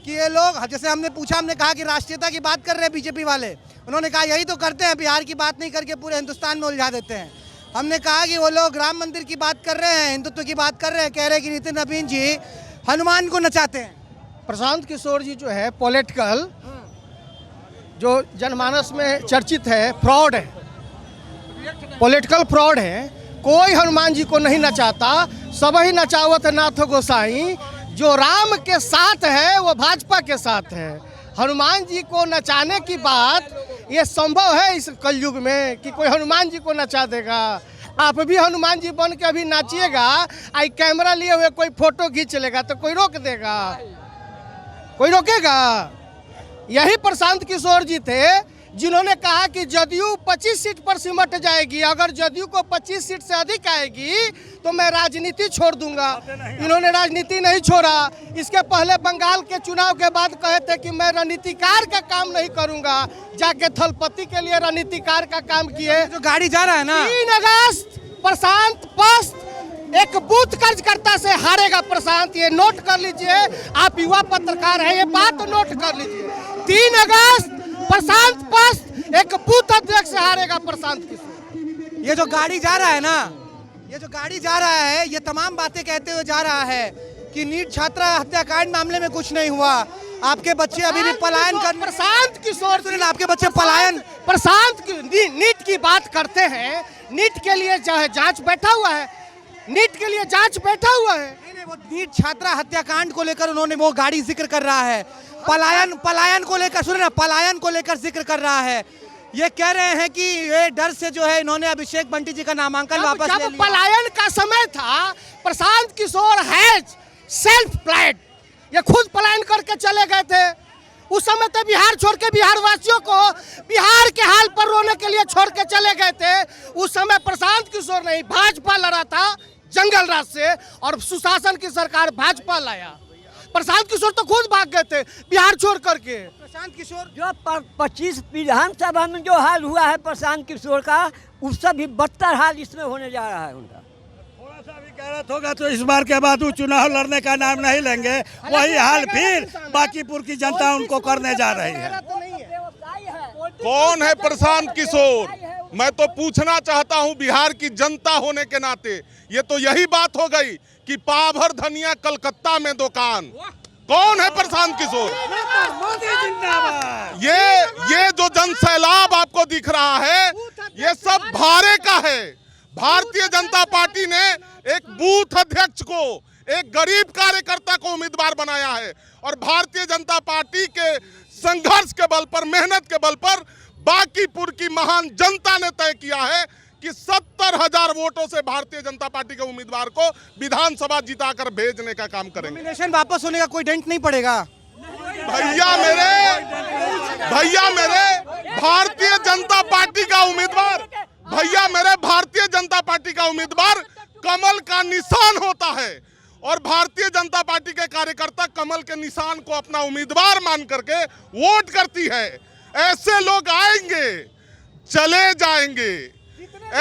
कि ये लोग, जैसे हमने पूछा, हमने कहा कि राष्ट्रीयता की बात कर रहे हैं बीजेपी वाले, उन्होंने कहा यही तो करते हैं, बिहार की बात नहीं करके पूरे हिंदुस्तान में उलझा देते हैं। हमने कहा कि वो लोग राम मंदिर की बात कर रहे हैं, हिंदुत्व की बात कर रहे हैं, कह रहे हैं कि नितिन नवीन जी हनुमान को नचाते हैं। प्रशांत किशोर जी जो है पॉलिटिकल, जो जनमानस में चर्चित है, फ्रॉड है, पॉलिटिकल फ्रॉड है। कोई हनुमान जी को नहीं नचाता, सब ही नचावत नाथ गोसाई। जो राम के साथ है वो भाजपा के साथ है। हनुमान जी को नचाने की बात ये संभव है इस कलयुग में कि कोई हनुमान जी को नचा देगा? आप भी हनुमान जी बन के अभी नाचिएगा, आई कैमरा लिए हुए कोई फोटो खींच लेगा तो कोई रोक देगा? कोई रोकेगा? यही प्रशांत किशोर जी थे जिन्होंने कहा कि जदयू 25 सीट पर सिमट जाएगी, अगर जदयू को 25 सीट से अधिक आएगी तो मैं राजनीति छोड़ दूंगा। इन्होंने राजनीति नहीं छोड़ा। इसके पहले बंगाल के चुनाव के बाद कहे थे कि मैं रणनीतिकार का काम नहीं करूंगा, जाके थलपति के लिए रणनीतिकार का काम किए। जो गाड़ी जा रहा है ना, 3 अगस्त प्रशांत पस्त एक बूथ कार्यकर्ता से हारेगा प्रशांत, ये नोट कर लीजिए। आप युवा पत्रकार हैं, ये बात नोट कर लीजिए। 3 अगस्त प्रशांत पस्त एक बूथ अध्यक्ष से हारेगा प्रशांत किशोर। ये जो गाड़ी जा रहा है ना, ये जो गाड़ी जा रहा है, ये तमाम बातें कहते हुए जा रहा है कि नीट छात्रा हत्याकांड मामले में कुछ नहीं हुआ, आपके बच्चे अभी भी पलायन कर। प्रशांत किशोर सुनील, आपके बच्चे पलायन, प्रशांत नीट की बात करते हैं। नीट के लिए जांच बैठा हुआ है, नीट के लिए जांच बैठा हुआ है। नहीं, वो नीट छात्रा हत्याकांड को लेकर उन्होंने वो गाड़ी जिक्र कर रहा है, पलायन को लेकर, सुनिए ना, पलायन को लेकर जिक्र कर रहा है। ये कह रहे हैं कि ये डर से जो है इन्होंने अभिषेक बंटी जी का नामांकन वापस ले लिया। जब पलायन का समय था, प्रशांत किशोर हैज सेल्फ प्लाइड, ये खुद पलायन करके चले गए थे। उस समय तो बिहार छोड़ के बिहार वासियों को बिहार के हाल पर रोने के लिए छोड़ के चले गए थे। उस समय प्रशांत किशोर नहीं, भाजपा लड़ा था जंगल राज से, और सुशासन की सरकार भाजपा लाया। प्रशांत किशोर तो खुद भाग गए थे बिहार छोड़ करके। प्रशांत किशोर जो 25 विधानसभा में जो हाल हुआ है प्रशांत किशोर का, उससे भी बदतर हाल इसमें होने जा रहा है उनका। थोड़ा सा भी गलत होगा तो इस बार के बाद वो चुनाव लड़ने का नाम नहीं लेंगे। वही हाल फिर बांकीपुर की जनता उनको करने जा रही है। कौन है प्रशांत किशोर? मैं तो पूछना चाहता हूं बिहार की जनता होने के नाते, ये तो यही बात हो गई कि पाभर धनिया कलकत्ता में दुकान। कौन है प्रशांत किशोर? मोदी जिंदाबाद। ये जो जनसैलाब आपको दिख रहा है, ये सब भारे का है। भारतीय जनता पार्टी ने एक बूथ अध्यक्ष को, एक गरीब कार्यकर्ता को उम्मीदवार बनाया है, और भारतीय जनता पार्टी के संघर्ष के बल पर, मेहनत के बल पर बांकीपुर की महान जनता ने तय किया है कि 70,000 वोटों से भारतीय जनता पार्टी के उम्मीदवार को विधानसभा जिताकर भेजने का काम करेंगे। नॉमिनेशन वापस होने का कोई डेंट नहीं पड़ेगा। भैया मेरे भारतीय जनता पार्टी का उम्मीदवार, भैया मेरे भारतीय जनता पार्टी का उम्मीदवार कमल का निशान होता है, और भारतीय जनता पार्टी के कार्यकर्ता कमल के निशान को अपना उम्मीदवार मान करके वोट करती है। ऐसे लोग आएंगे, चले जाएंगे,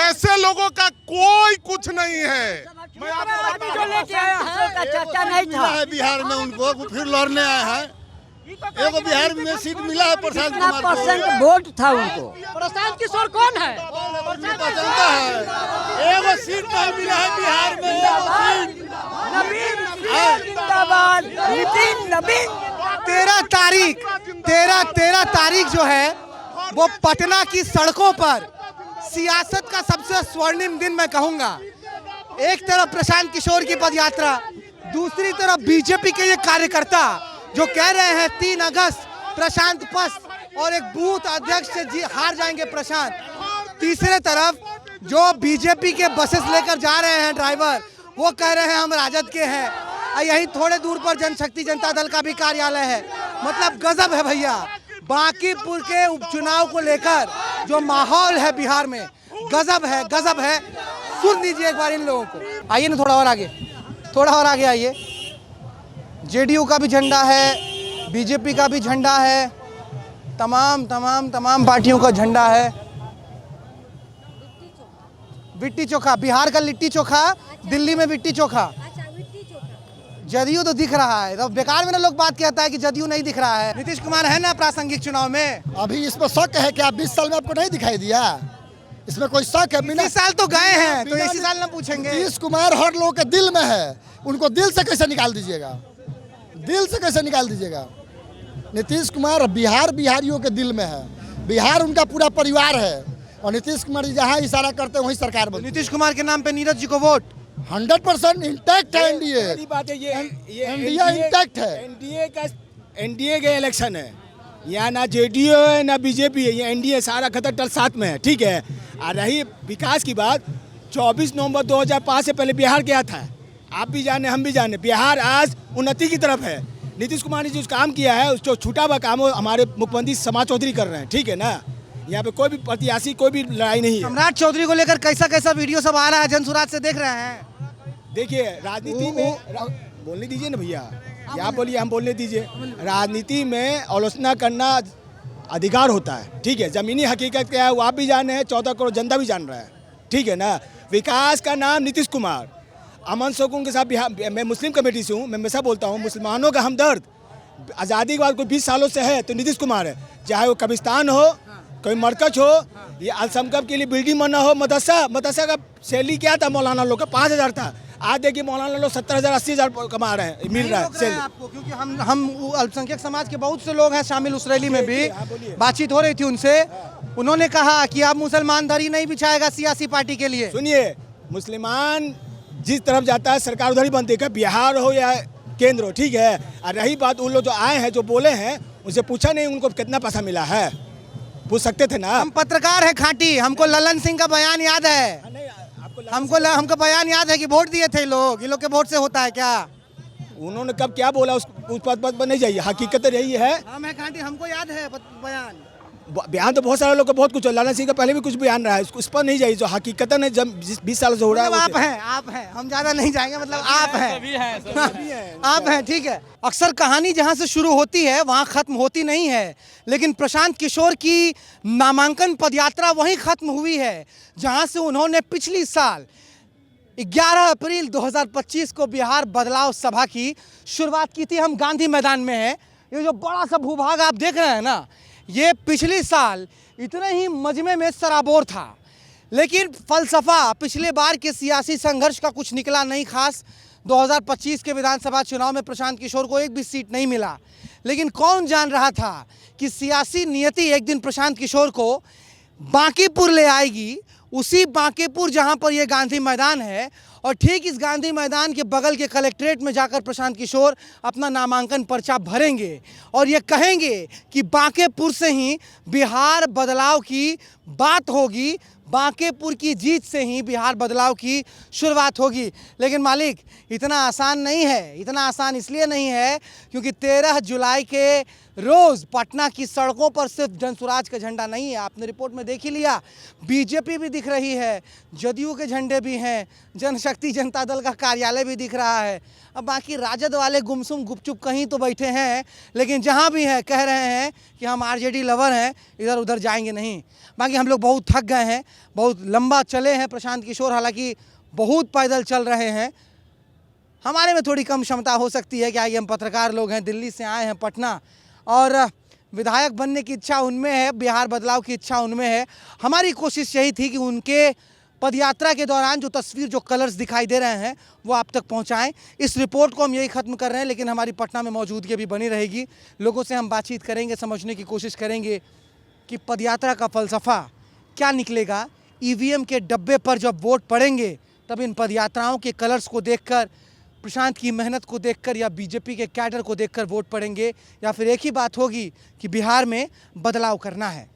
ऐसे लोगों का कोई कुछ नहीं है। मैं आपको लेके आया का चर्चा नहीं था बिहार में, उनको फिर लड़ने आए हैं। एगो बिहार में सीट मिला है प्रशांत कुमार को। % वोट था उनको। प्रशांत किशोर कौन है? एगो सीट नहीं मिला है बिहार में। जिंदाबाद नितिन नवीन। 13 तारीख जो है वो पटना की सड़कों पर सियासत का सबसे स्वर्णिम दिन मैं कहूंगा। एक तरफ प्रशांत किशोर की पदयात्रा, दूसरी तरफ बीजेपी के ये कार्यकर्ता जो कह रहे हैं 3 अगस्त प्रशांत पस्त और एक बूथ अध्यक्ष से हार जाएंगे प्रशांत। तीसरे तरफ जो बीजेपी के बसेस लेकर जा रहे हैं ड्राइवर, वो कह रहे हैं हम राजद के हैं, और यहीं थोड़े दूर पर जनशक्ति जनता दल का भी कार्यालय है। मतलब गजब है भैया, बांकीपुर के उपचुनाव को लेकर जो माहौल है बिहार में, गजब है, गजब है। सुन लीजिए एक बार इन लोगों को। आइए ना थोड़ा और आगे आइए। जेडीयू का भी झंडा है, बीजेपी का भी झंडा है, तमाम पार्टियों का झंडा है। लिट्टी चोखा, बिहार का लिट्टी चोखा, दिल्ली में लिट्टी चोखा। जदयू तो दिख रहा है, तो बेकार में ना लोग बात कहता है कि जदयू नहीं दिख रहा है। नीतीश कुमार है ना प्रासंगिक चुनाव में। अभी इसमें शक है कि 20 साल में आपको नहीं दिखाई दिया? इसमें कोई शक है? 20 साल तो गए हैं, तो इसी साल ना पूछेंगे। नीतीश कुमार हर लोगों के दिल में है, उनको दिल से कैसे निकाल दीजिएगा? दिल से कैसे निकाल दीजिएगा? नीतीश कुमार बिहारियों के दिल में है, बिहार उनका पूरा परिवार है, और नीतीश कुमार जी जहाँ इशारा करते हैं वहीं सरकार बनती है। नीतीश कुमार के नाम पे नीरज जी को वोट 100% इंटैक्ट है। एनडीए इंटैक्ट है। एनडीए का इलेक्शन है, यहाँ ना जेडीयू है ना बीजेपी है, ये एनडीए सारा खतर साथ में है, ठीक है। और रही विकास की बात, 24 नवंबर 2005 से पहले बिहार क्या था, आप भी जाने हम भी जाने, बिहार आज उन्नति की तरफ है। नीतीश कुमार ने जो काम किया है, उसको छूटा हुआ काम हमारे मुख्यमंत्री समाज चौधरी कर रहे हैं, ठीक है ना। यहाँ पे कोई भी प्रत्याशी कोई भी लड़ाई नहीं है। सम्राट चौधरी को लेकर कैसा कैसा वीडियो सब आ रहा है जनसुराज से देख रहे हैं। देखिए राजनीति में बोलने दीजिए ना भैया, क्या बोलिए, हम बोलने दीजिए। राजनीति में आलोचना करना अधिकार होता है, ठीक है। जमीनी हकीकत क्या है वो आप भी जान रहे हैं, 14 करोड़ जनता भी जान रहा है, ठीक है ना। विकास का नाम नीतीश कुमार, अमन शोकुन के साथ बिहार, मैं मुस्लिम कमेटी से हूँ, मैं हमेशा बोलता हूँ मुसलमानों का हमदर्द आज़ादी के बाद कोई 20 सालों से है तो नीतीश कुमार है। चाहे वो कब्रिस्तान हो, कोई मरकज हो, ये अलसमकब के लिए बिल्डिंग बनना हो, मदरसा का सैलरी क्या था मौलाना लोग का 5,000 था। आज देखिए मौलाना लोग 70,000 80,000 कमा रहे हैं, मिल रहा है सैलरी आपको, क्योंकि हम अल्पसंख्यक समाज के बहुत से लोग हैं शामिल उस रैली में भी। बातचीत हो रही थी उनसे, उन्होंने कहा कि अब मुसलमान दरी नहीं बिछाएगा सियासी पार्टी के लिए। सुनिए, मुसलमान जिस तरफ जाता है सरकार उधर ही बनती है, बिहार हो या केंद्र हो, ठीक है। और रही बात उन लोग जो आए हैं जो बोले हैं उनसे पूछा नहीं उनको कितना पैसा मिला है, पूछ सकते थे ना। हम पत्रकार हैं खाटी, हमको ललन सिंह का बयान याद है, हमको बयान याद है कि वोट दिए थे लोग, ये लोग के वोट से होता है क्या? उन्होंने कब क्या बोला उस पद पर नहीं जाइए, हकीकत यही है। हम है खाटी, हमको याद है बयान। बयान तो बहुत सारे लोग का बहुत कुछ है, लालन सिंह का पहले भी कुछ बयान रहा है, उस पर नहीं जाइए जो हकीकत है। जब 20 साल से हो रहा है आप हैं, हम ज्यादा नहीं जाएंगे, मतलब आप हैं, आप हैं, ठीक है। अक्सर कहानी जहां से शुरू होती है वहां खत्म होती नहीं है, लेकिन प्रशांत किशोर की नामांकन पदयात्रा वहीं खत्म हुई है जहां से उन्होंने पिछली साल 11 अप्रैल 2025 को बिहार बदलाव सभा की शुरुआत की थी। हम गांधी मैदान में हैं, ये जो बड़ा सा भूभाग आप देख रहे हैं ना, ये पिछले साल इतने ही मजमे में सराबोर था, लेकिन फलसफा पिछले बार के सियासी संघर्ष का कुछ निकला नहीं खास। 2025 के विधानसभा चुनाव में प्रशांत किशोर को एक भी सीट नहीं मिला, लेकिन कौन जान रहा था कि सियासी नियति एक दिन प्रशांत किशोर को बांकीपुर ले आएगी, उसी बांकीपुर जहां पर यह गांधी मैदान है, और ठीक इस गांधी मैदान के बगल के कलेक्ट्रेट में जाकर प्रशांत किशोर अपना नामांकन पर्चा भरेंगे और ये कहेंगे कि बांकीपुर से ही बिहार बदलाव की बात होगी, बांकीपुर की जीत से ही बिहार बदलाव की शुरुआत होगी। लेकिन मालिक, इतना आसान नहीं है। इतना आसान इसलिए नहीं है क्योंकि 13 जुलाई के रोज़ पटना की सड़कों पर सिर्फ जनसुराज का झंडा नहीं है, आपने रिपोर्ट में देख ही लिया, बीजेपी भी दिख रही है, जदयू के झंडे भी हैं, जनशक्ति जनता दल का कार्यालय भी दिख रहा है। अब बाकी राजद वाले गुमसुम गुपचुप कहीं तो बैठे हैं, लेकिन जहाँ भी हैं कह रहे हैं कि हम आरजेडी लवर हैं, इधर उधर जाएंगे नहीं। बाकी हम लोग बहुत थक गए हैं, बहुत लंबा चले हैं प्रशांत किशोर, हालांकि बहुत पैदल चल रहे हैं। हमारे में थोड़ी कम क्षमता हो सकती है, क्या हम पत्रकार लोग हैं, दिल्ली से आए हैं पटना, और विधायक बनने की इच्छा उनमें है, बिहार बदलाव की इच्छा उनमें है। हमारी कोशिश यही थी कि उनके पदयात्रा के दौरान जो तस्वीर, जो कलर्स दिखाई दे रहे हैं वो आप तक पहुंचाएं। इस रिपोर्ट को हम यही ख़त्म कर रहे हैं, लेकिन हमारी पटना में मौजूदगी भी बनी रहेगी। लोगों से हम बातचीत करेंगे, समझने की कोशिश करेंगे कि पदयात्रा का फ़लसफ़ा क्या निकलेगा। ईवीएम के डब्बे पर जब वोट पड़ेंगे तब इन पदयात्राओं के कलर्स को देखकर, प्रशांत की मेहनत को देखकर, या बीजेपी के कैडर को देखकर वोट पड़ेंगे, या फिर एक ही बात होगी कि बिहार में बदलाव करना है।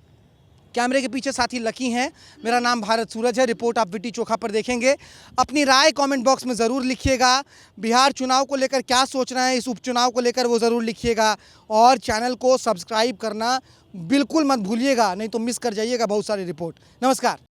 कैमरे के पीछे साथी लकी हैं, मेरा नाम भारत सूरज है। रिपोर्ट आप विटी चोखा पर देखेंगे। अपनी राय कमेंट बॉक्स में ज़रूर लिखिएगा। बिहार चुनाव को लेकर क्या सोच रहे हैं, इस उपचुनाव को लेकर वो ज़रूर लिखिएगा, और चैनल को सब्सक्राइब करना बिल्कुल मत भूलिएगा, नहीं तो मिस कर जाइएगा बहुत सारी रिपोर्ट। नमस्कार।